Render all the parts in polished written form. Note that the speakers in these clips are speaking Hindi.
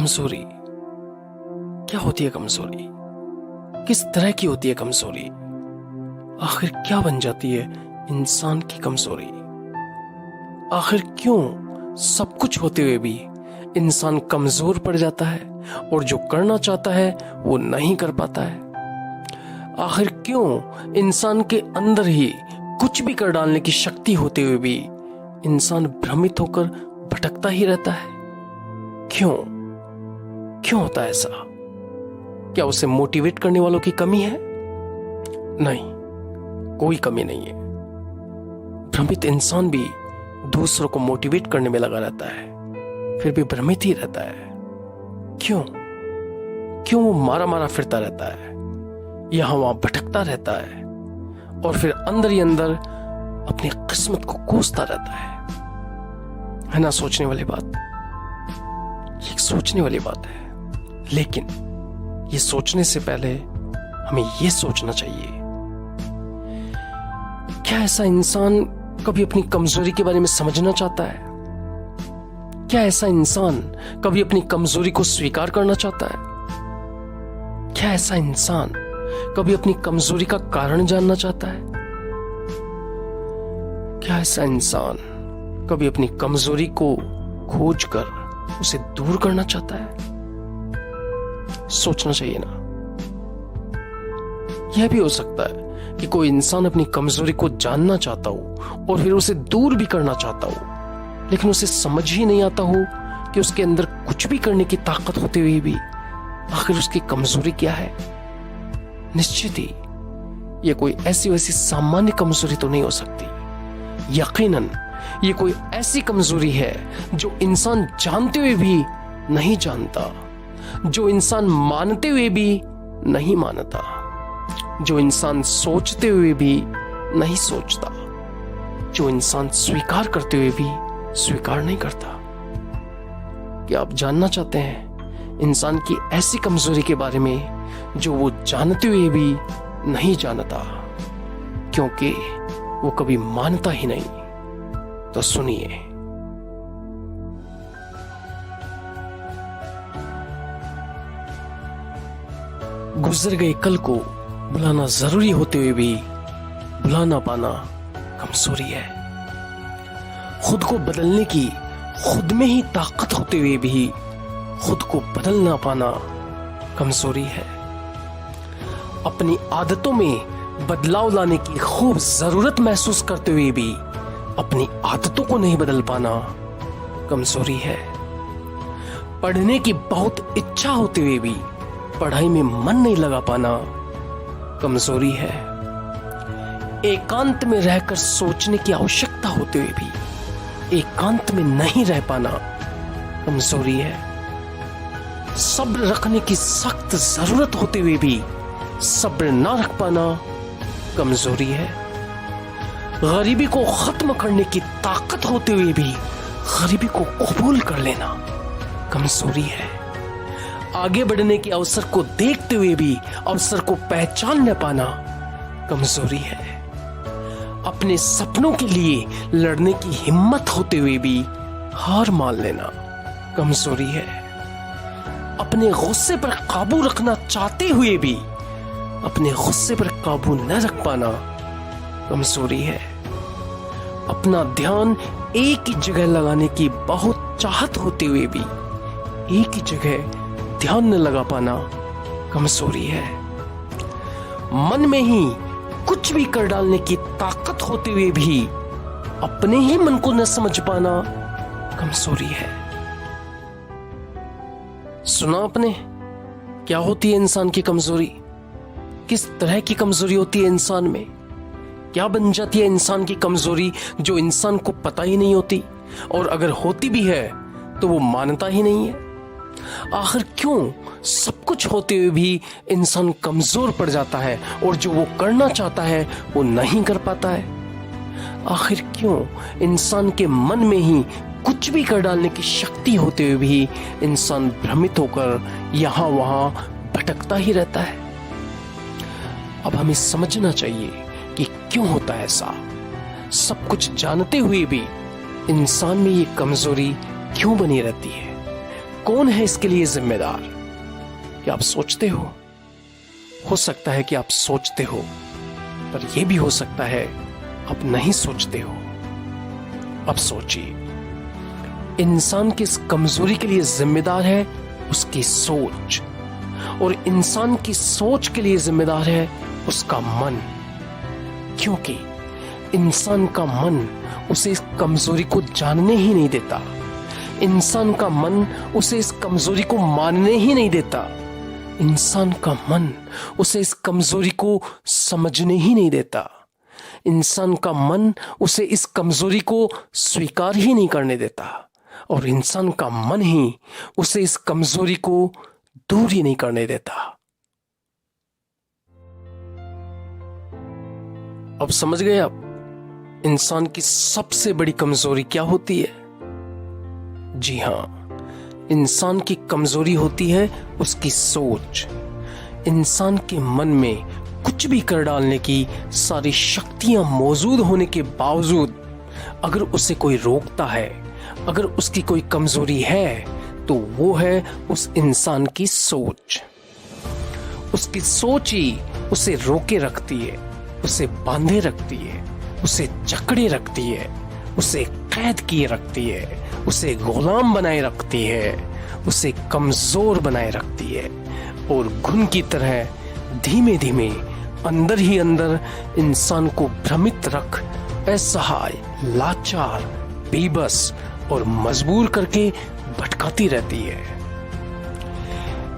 कमजोरी क्या होती है? कमजोरी किस तरह की होती है? कमजोरी आखिर क्या बन जाती है इंसान की कमजोरी? आखिर क्यों सब कुछ होते हुए भी इंसान कमजोर पड़ जाता है और जो करना चाहता है वो नहीं कर पाता है? आखिर क्यों इंसान के अंदर ही कुछ भी कर डालने की शक्ति होते हुए भी इंसान भ्रमित होकर भटकता ही रहता है? क्यों क्यों होता है ऐसा? क्या उसे मोटिवेट करने वालों की कमी है? नहीं, कोई कमी नहीं है। भ्रमित इंसान भी दूसरों को मोटिवेट करने में लगा रहता है, फिर भी भ्रमित ही रहता है। क्यों क्यों वो मारा मारा फिरता रहता है, यहां वहां भटकता रहता है और फिर अंदर ही अंदर अपनी किस्मत को कोसता रहता है ना? सोचने वाली बात, ये सोचने वाली बात है। लेकिन ये सोचने से पहले हमें ये सोचना चाहिए, क्या ऐसा इंसान कभी अपनी कमजोरी के बारे में समझना चाहता है? क्या ऐसा इंसान कभी अपनी कमजोरी को स्वीकार करना चाहता है? क्या ऐसा इंसान कभी अपनी कमजोरी का कारण जानना चाहता है? क्या ऐसा इंसान कभी अपनी कमजोरी को खोजकर उसे दूर करना चाहता है? सोचना चाहिए ना। यह भी हो सकता है कि कोई इंसान अपनी कमजोरी को जानना चाहता हो और फिर उसे दूर भी करना चाहता हो, लेकिन उसे समझ ही नहीं आता हो कि उसके अंदर कुछ भी करने की ताकत होते हुए भी आखिर उसकी कमजोरी क्या है। निश्चित ही यह कोई ऐसी वैसी सामान्य कमजोरी तो नहीं हो सकती। यकीनन ये कोई ऐसी कमजोरी है जो इंसान जानते हुए भी नहीं जानता, जो इंसान मानते हुए भी नहीं मानता, जो इंसान सोचते हुए भी नहीं सोचता, जो इंसान स्वीकार करते हुए भी स्वीकार नहीं करता। क्या आप जानना चाहते हैं इंसान की ऐसी कमजोरी के बारे में जो वो जानते हुए भी नहीं जानता, क्योंकि वो कभी मानता ही नहीं? तो सुनिए। गुजर गए कल को भुलाना जरूरी होते हुए भी भुला ना पाना कमजोरी है। खुद को बदलने की खुद में ही ताकत होते हुए भी खुद को बदल ना पाना कमजोरी है। अपनी आदतों में बदलाव लाने की खूब जरूरत महसूस करते हुए भी अपनी आदतों को नहीं बदल पाना कमजोरी है। पढ़ने की बहुत इच्छा होते हुए भी पढ़ाई में मन नहीं लगा पाना कमजोरी है। एकांत में रहकर सोचने की आवश्यकता होते हुए भी एकांत में नहीं रह पाना कमजोरी है। सब्र रखने की सख्त जरूरत होते हुए भी सब्र ना रख पाना कमजोरी है। गरीबी को खत्म करने की ताकत होते हुए भी गरीबी को कबूल कर लेना कमजोरी है। आगे बढ़ने के अवसर को देखते हुए भी अवसर को पहचान न पाना कमजोरी है। अपने सपनों के लिए लड़ने की हिम्मत होते हुए भी हार मान लेना कमजोरी है। अपने गुस्से पर काबू रखना चाहते हुए भी अपने गुस्से पर काबू न रख पाना कमजोरी है। अपना ध्यान एक ही जगह लगाने की बहुत चाहत होते हुए भी एक ही जगह ध्यान न लगा पाना कमजोरी है। मन में ही कुछ भी कर डालने की ताकत होते हुए भी अपने ही मन को न समझ पाना कमजोरी है। सुना आपने क्या होती है इंसान की कमजोरी? किस तरह की कमजोरी होती है इंसान में? क्या बन जाती है इंसान की कमजोरी जो इंसान को पता ही नहीं होती, और अगर होती भी है तो वो मानता ही नहीं है? आखिर क्यों सब कुछ होते हुए भी इंसान कमजोर पड़ जाता है और जो वो करना चाहता है वो नहीं कर पाता है? आखिर क्यों इंसान के मन में ही कुछ भी कर डालने की शक्ति होते हुए भी इंसान भ्रमित होकर यहां वहां भटकता ही रहता है? अब हमें समझना चाहिए कि क्यों होता है ऐसा। सब कुछ जानते हुए भी इंसान में ये कमजोरी क्यों बनी रहती है? कौन है इसके लिए जिम्मेदार? क्या आप सोचते हो? हो सकता है कि आप सोचते हो, पर यह भी हो सकता है आप नहीं सोचते हो। अब सोचिए, इंसान की इस कमजोरी के लिए जिम्मेदार है उसकी सोच, और इंसान की सोच के लिए जिम्मेदार है उसका मन, क्योंकि इंसान का मन उसे इस कमजोरी को जानने ही नहीं देता। इंसान का मन उसे इस कमजोरी को मानने ही नहीं देता। इंसान का मन उसे इस कमजोरी को समझने ही नहीं देता। इंसान का मन उसे इस कमजोरी को स्वीकार ही नहीं करने देता, और इंसान का मन ही उसे इस कमजोरी को दूर ही नहीं करने देता। अब समझ गए आप इंसान की सबसे बड़ी कमजोरी क्या होती है? जी हां, इंसान की कमजोरी होती है उसकी सोच। इंसान के मन में कुछ भी कर डालने की सारी शक्तियां मौजूद होने के बावजूद अगर उसे कोई रोकता है, अगर उसकी कोई कमजोरी है, तो वो है उस इंसान की सोच। उसकी सोच ही उसे रोके रखती है, उसे बांधे रखती है, उसे जकड़े रखती है, उसे कैद किए रखती है, उसे गुलाम बनाए रखती है, उसे कमजोर बनाए रखती है, और घुन की तरह धीमे धीमे अंदर ही अंदर इंसान को भ्रमित रख असहाय, लाचार, बेबस और मजबूर करके भटकाती रहती है।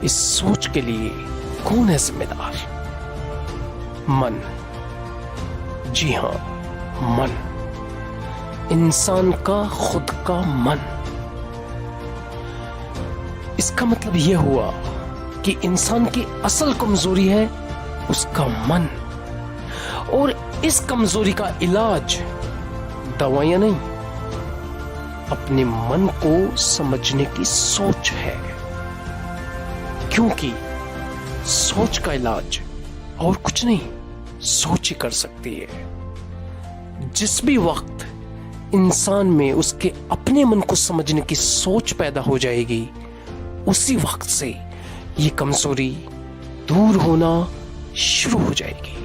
इस सोच के लिए कौन है जिम्मेदार? मन। जी हां, मन। इंसान का खुद का मन। इसका मतलब यह हुआ कि इंसान की असल कमजोरी है उसका मन, और इस कमजोरी का इलाज दवाइयां नहीं, अपने मन को समझने की सोच है। क्योंकि सोच का इलाज और कुछ नहीं, सोच ही कर सकती है। जिस भी वक्त इंसान में उसके अपने मन को समझने की सोच पैदा हो जाएगी, उसी वक्त से ये कमजोरी दूर होना शुरू हो जाएगी।